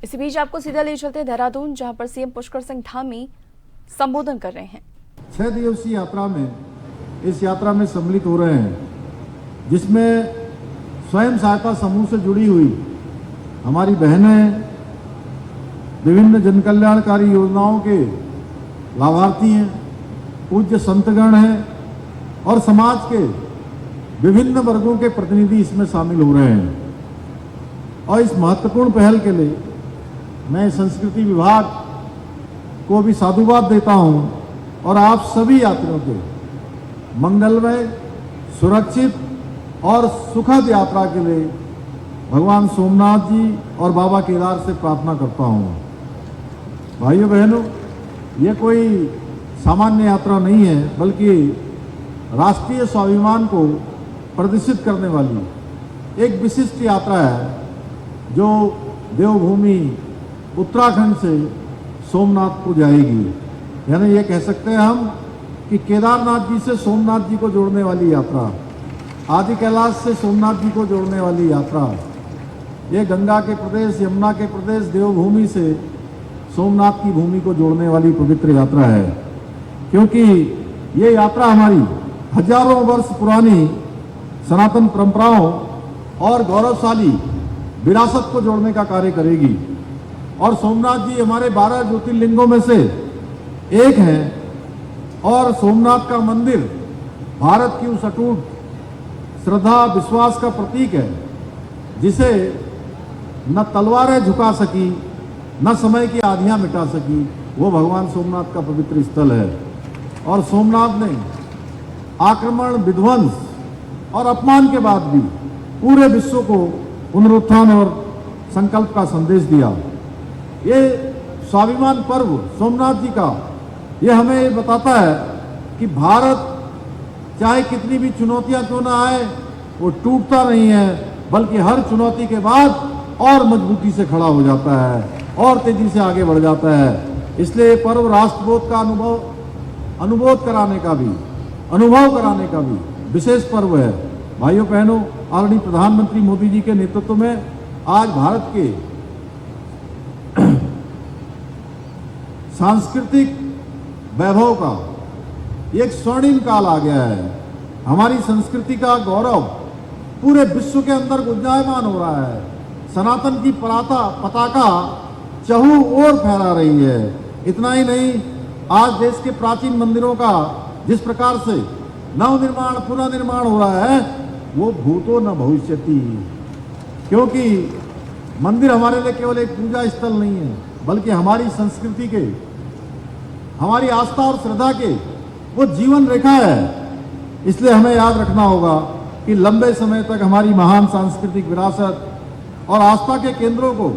इसी बीच आपको सीधा ले चलते हैं देहरादून, जहां पर सीएम पुष्कर सिंह धामी संबोधन कर रहे हैं। 6 दिवसीय यात्रा में इस यात्रा में सम्मिलित हो रहे हैं, जिसमें स्वयं सहायता समूह से जुड़ी हुई हमारी बहनें, विभिन्न जनकल्याणकारी योजनाओं के लाभार्थी हैं, पूज्य संतगण हैं और समाज के विभिन्न वर्गों के प्रतिनिधि इसमें शामिल हो रहे हैं। और इस महत्वपूर्ण पहल के लिए मैं संस्कृति विभाग को भी साधुवाद देता हूं और आप सभी यात्रियों के मंगलमय, सुरक्षित और सुखद यात्रा के लिए भगवान सोमनाथ जी और बाबा केदार से प्रार्थना करता हूं। भाइयों बहनों, ये कोई सामान्य यात्रा नहीं है, बल्कि राष्ट्रीय स्वाभिमान को प्रदर्शित करने वाली एक विशिष्ट यात्रा है, जो देवभूमि उत्तराखंड से सोमनाथ को जाएगी। यानी ये कह सकते हैं हम कि केदारनाथ जी से सोमनाथ जी को जोड़ने वाली यात्रा, आदि कैलाश से सोमनाथ जी को जोड़ने वाली यात्रा, ये गंगा के प्रदेश, यमुना के प्रदेश, देवभूमि से सोमनाथ की भूमि को जोड़ने वाली पवित्र यात्रा है। क्योंकि ये यात्रा हमारी हजारों वर्ष पुरानी सनातन परंपराओं और गौरवशाली विरासत को जोड़ने का कार्य करेगी। और सोमनाथ जी हमारे 12 ज्योतिर्लिंगों में से एक हैं और सोमनाथ का मंदिर भारत की उस अटूट श्रद्धा विश्वास का प्रतीक है, जिसे न तलवारें झुका सकी, न समय की आधियां मिटा सकी। वो भगवान सोमनाथ का पवित्र स्थल है। और सोमनाथ ने आक्रमण, विध्वंस और अपमान के बाद भी पूरे विश्व को पुनरुत्थान और संकल्प का संदेश दिया। ये स्वाभिमान पर्व सोमनाथ जी का, ये हमें ये बताता है कि भारत चाहे कितनी भी चुनौतियां क्यों ना आए, वो टूटता नहीं है, बल्कि हर चुनौती के बाद और मजबूती से खड़ा हो जाता है और तेजी से आगे बढ़ जाता है। इसलिए ये पर्व राष्ट्रबोध का अनुभव कराने का भी विशेष पर्व है। भाइयों बहनों, आदरणीय प्रधानमंत्री मोदी जी के नेतृत्व में आज भारत के सांस्कृतिक वैभव का एक स्वर्णिम काल आ गया है। हमारी संस्कृति का गौरव पूरे विश्व के अंदर गुंजायमान हो रहा है। सनातन की पताका चहु ओर फहरा रही है। इतना ही नहीं, आज देश के प्राचीन मंदिरों का जिस प्रकार से नवनिर्माण, पुनर्निर्माण हो रहा है, वो भूतो न भविष्यति। क्योंकि मंदिर हमारे लिए केवल एक पूजा स्थल नहीं है, बल्कि हमारी संस्कृति के, हमारी आस्था और श्रद्धा के वो जीवन रेखा है। इसलिए हमें याद रखना होगा कि लंबे समय तक हमारी महान सांस्कृतिक विरासत और आस्था के केंद्रों को